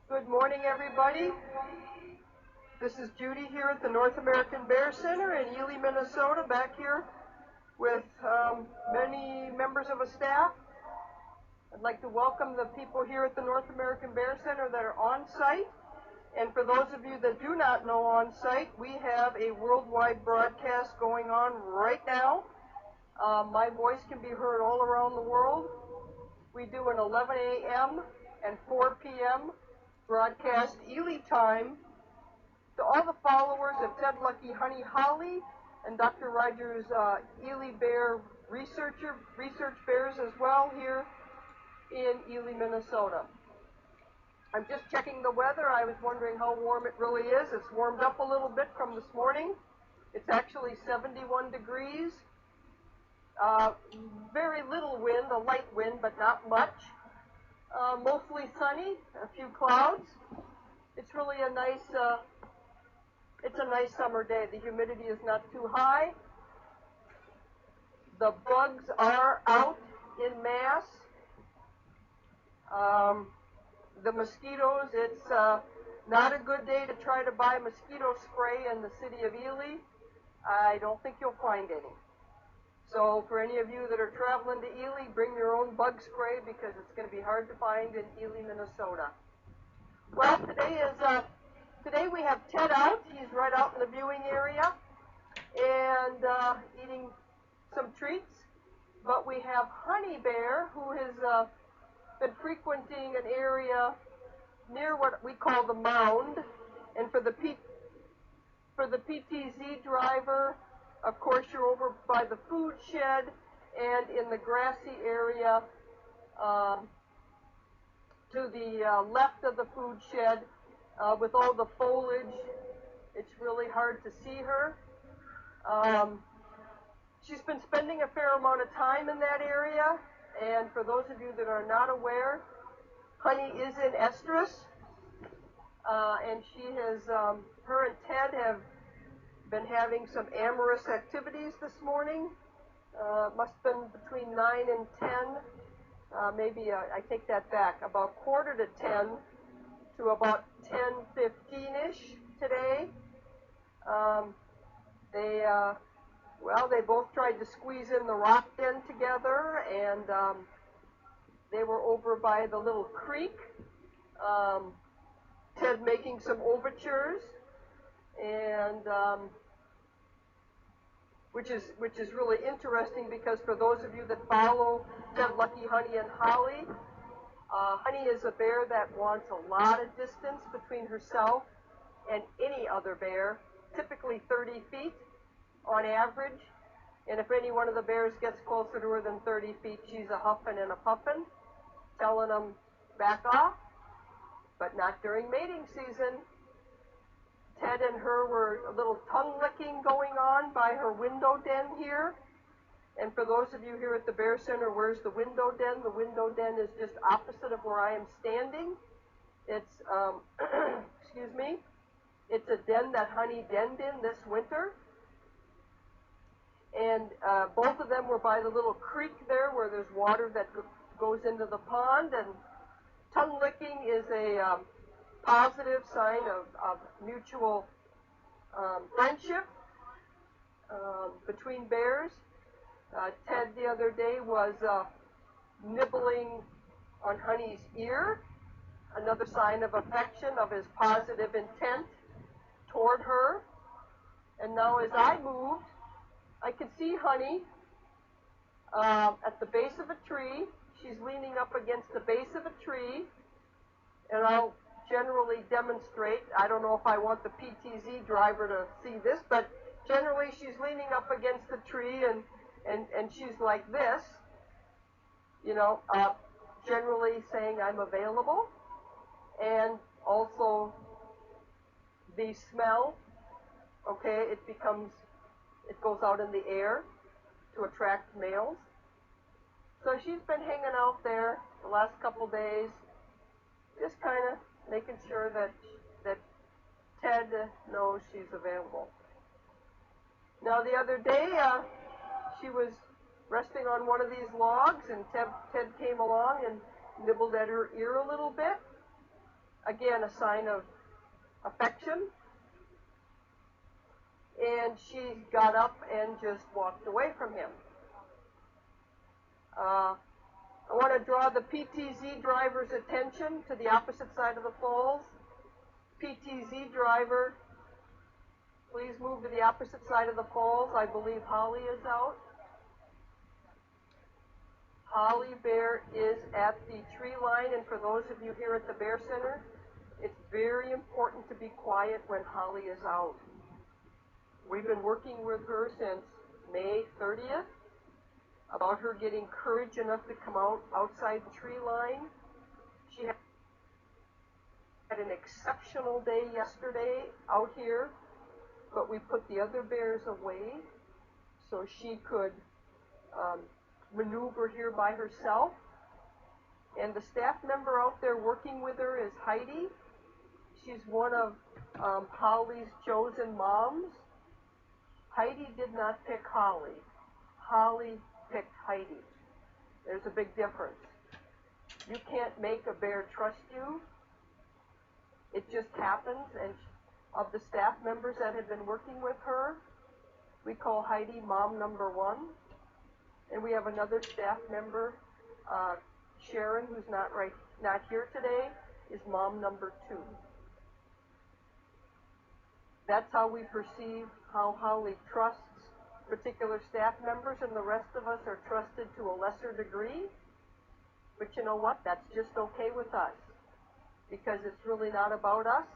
Good morning, everybody. This is Judy here at the North American Bear Center in Ely, Minnesota, back here with many members of a staff. I'd like to welcome the people here at the North American Bear Center that are on site. And for those of you that do not know on site, we have a worldwide broadcast going on right now. My voice can be heard all around the world. We do an 11 a.m. and 4 p.m. broadcast Ely time to all the followers of Ted Lucky Honey Holly and Dr. Rogers Ely Bear research bears as well here in Ely, Minnesota. I'm just checking the weather. I was wondering how warm it really is. It's warmed up a little bit from this morning. It's actually 71 degrees. Very little wind, a light wind, but not much. Mostly sunny, a few clouds. It's really a nice summer day. The humidity is not too high. The bugs are out in mass. The mosquitoes, it's not a good day to try to buy mosquito spray in the city of Ely. I don't think you'll find any. So for any of you that are traveling to Ely, bring your own bug spray because it's going to be hard to find in Ely, Minnesota. Well, today we have Ted out. He's right out in the viewing area and eating some treats. But we have Honey Bear, who has been frequenting an area near what we call the mound. And for the PTZ driver, of course, you're over by the food shed and in the grassy area to the left of the food shed with all the foliage. It's really hard to see her. She's been spending a fair amount of time in that area, and for those of you that are not aware, Honey is in estrus, and she has, her and Ted have been having some amorous activities this morning. Must have been between 9 and 10. Maybe I take that back. About 9:45 to about 10:15-ish today. They both tried to squeeze in the rock den together, and they were over by the little creek. Ted making some overtures, and which is really interesting because for those of you that follow Ted Lucky Honey and Holly, Honey is a bear that wants a lot of distance between herself and any other bear, typically 30 feet on average. And if any one of the bears gets closer to her than 30 feet, she's a huffing and a puffing, telling them back off, but not during mating season. Ted and her were a little tongue licking going on by her window den here. And for those of you here at the Bear Center, where's the window den? The window den is just opposite of where I am standing. It's, excuse me, it's a den that Honey denned in this winter. And both of them were by the little creek there where there's water that goes into the pond. And tongue licking is a positive sign of mutual friendship between bears. Ted the other day was nibbling on Honey's ear, another sign of affection, of his positive intent toward her. And now as I moved, I could see Honey at the base of a tree. She's leaning up against the base of a tree, and I'll generally demonstrate. I don't know if I want the PTZ driver to see this, but generally she's leaning up against the tree and she's like this, you know, generally saying I'm available. And also the smell, okay, it goes out in the air to attract males. So she's been hanging out there the last couple days, just kind of making sure that Ted knows she's available. Now the other day, she was resting on one of these logs, and Ted came along and nibbled at her ear a little bit. again, a sign of affection. And she got up and just walked away from him. I want to draw the PTZ driver's attention to the opposite side of the falls. PTZ driver, please move to the opposite side of the falls. I believe Holly is out. Holly Bear is at the tree line, and for those of you here at the Bear Center, it's very important to be quiet when Holly is out. We've been working with her since May 30th about her getting courage enough to come out outside the tree line. She had an exceptional day yesterday out here, but we put the other bears away so she could maneuver here by herself. And the staff member out there working with her is Heidi. She's one of Holly's chosen moms. Heidi did not pick Holly. Holly picked Heidi. There's a big difference. You can't make a bear trust you. It just happens. And of the staff members that have been working with her, we call Heidi mom number 1. And we have another staff member, Sharon, who's not here today, is mom number 2. That's how we perceive how Holly trusts particular staff members, and the rest of us are trusted to a lesser degree. But you know what? That's just okay with us, because it's really not about us.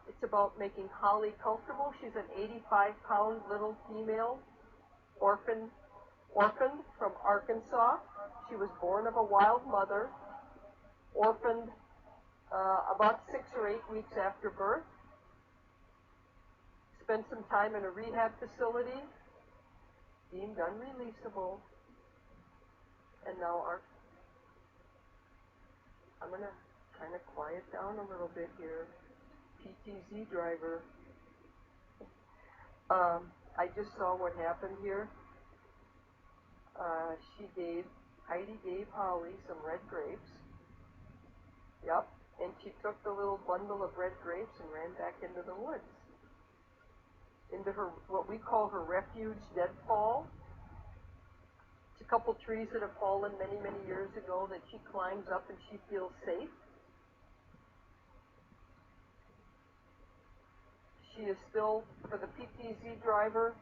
It's about making Holly comfortable. She's an 85-pound little female orphaned from Arkansas. She was born of a wild mother, orphaned about 6 or 8 weeks after birth. Spent some time in a rehab facility, deemed unreleasable, and now I'm going to kind of quiet down a little bit here. PTZ driver. I just saw what happened here. Heidi gave Holly some red grapes. Yep, and she took the little bundle of red grapes and ran back into the woods. Into her, what we call her refuge deadfall. It's a couple trees that have fallen many, many years ago that she climbs up and she feels safe. She is still, for the PTZ driver,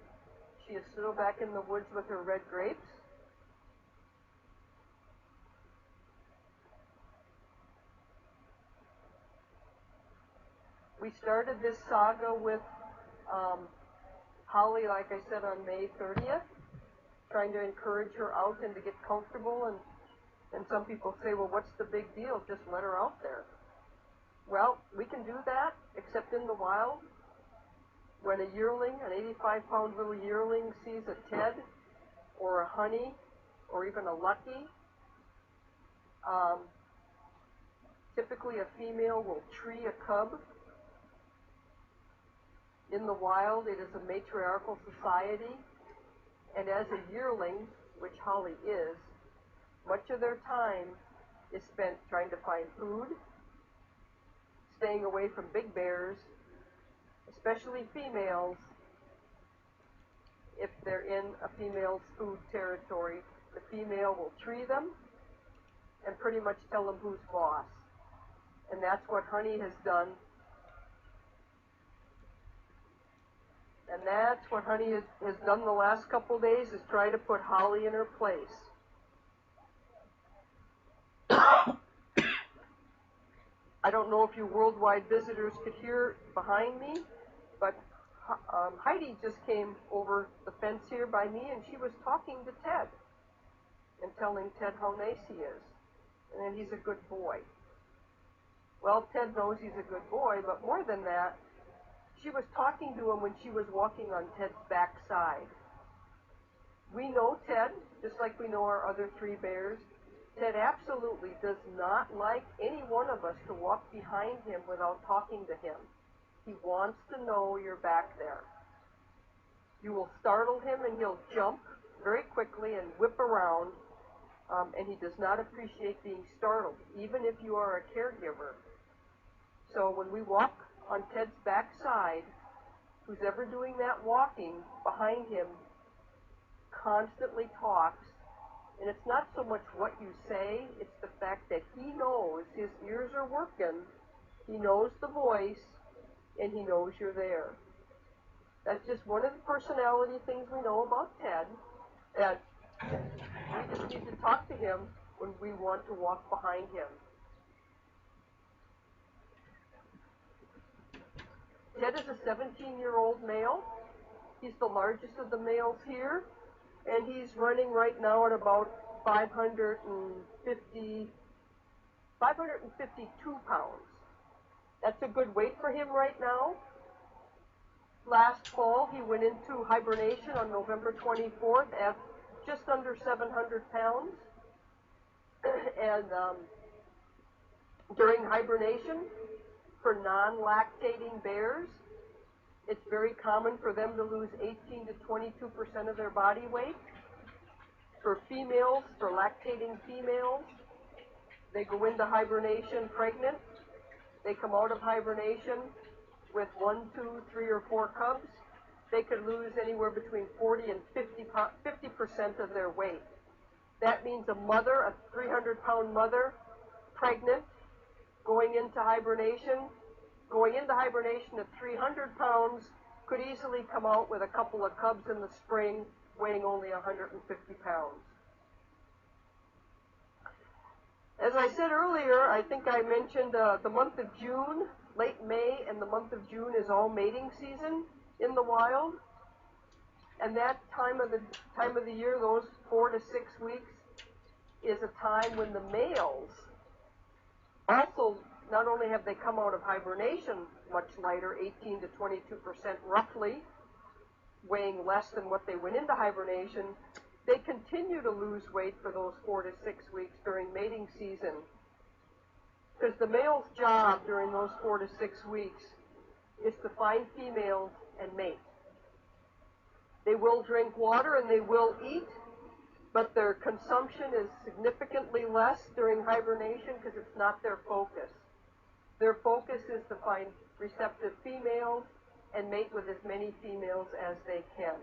she is still back in the woods with her red grapes. We started this saga with Holly, like I said, on May 30th, trying to encourage her out and to get comfortable. And some people say, well, what's the big deal? Just let her out there. Well, we can do that, except in the wild. When a yearling, an 85-pound little yearling, sees a Ted or a honey or even a lucky, typically a female will tree a cub. In the wild, it is a matriarchal society, and as a yearling, which Holly is, much of their time is spent trying to find food, staying away from big bears, especially females. If they're in a female's food territory, the female will tree them and pretty much tell them who's boss. And that's what Honey has done. And that's what Honey has done the last couple days, is try to put Holly in her place. I don't know if you worldwide visitors could hear behind me, but Heidi just came over the fence here by me, and she was talking to Ted and telling Ted how nice he is, and that he's a good boy. Well, Ted knows he's a good boy, but more than that, she was talking to him when she was walking on Ted's backside. We know Ted, just like we know our other 3 bears. Ted absolutely does not like any one of us to walk behind him without talking to him. He wants to know you're back there. You will startle him and he'll jump very quickly and whip around, and he does not appreciate being startled, even if you are a caregiver. So when we walk on Ted's backside, who's ever doing that walking behind him constantly talks. And it's not so much what you say, it's the fact that he knows his ears are working, he knows the voice, and he knows you're there. That's just one of the personality things we know about Ted, that we just need to talk to him when we want to walk behind him. Ted is a 17-year-old male. He's the largest of the males here, and he's running right now at about 552 pounds. That's a good weight for him right now. Last fall, he went into hibernation on November 24th at just under 700 pounds. And during hibernation, for non-lactating bears, it's very common for them to lose 18 to 22% of their body weight. For females, for lactating females, they go into hibernation pregnant. They come out of hibernation with 1, 2, 3, or 4 cubs. They could lose anywhere between 40 and 50% of their weight. That means a mother, a 300-pound mother, pregnant, going into hibernation at 300 pounds, could easily come out with a couple of cubs in the spring weighing only 150 pounds. As I said earlier, I think I mentioned the month of June, late May, and the month of June is all mating season in the wild. And that time of the year, those 4 to 6 weeks, is a time when the males also, not only have they come out of hibernation much lighter, 18 to 22% roughly, weighing less than what they went into hibernation, they continue to lose weight for those 4 to 6 weeks during mating season. Because the male's job during those 4 to 6 weeks is to find females and mate. They will drink water and they will eat, but their consumption is significantly less during hibernation because it's not their focus. Their focus is to find receptive females and mate with as many females as they can.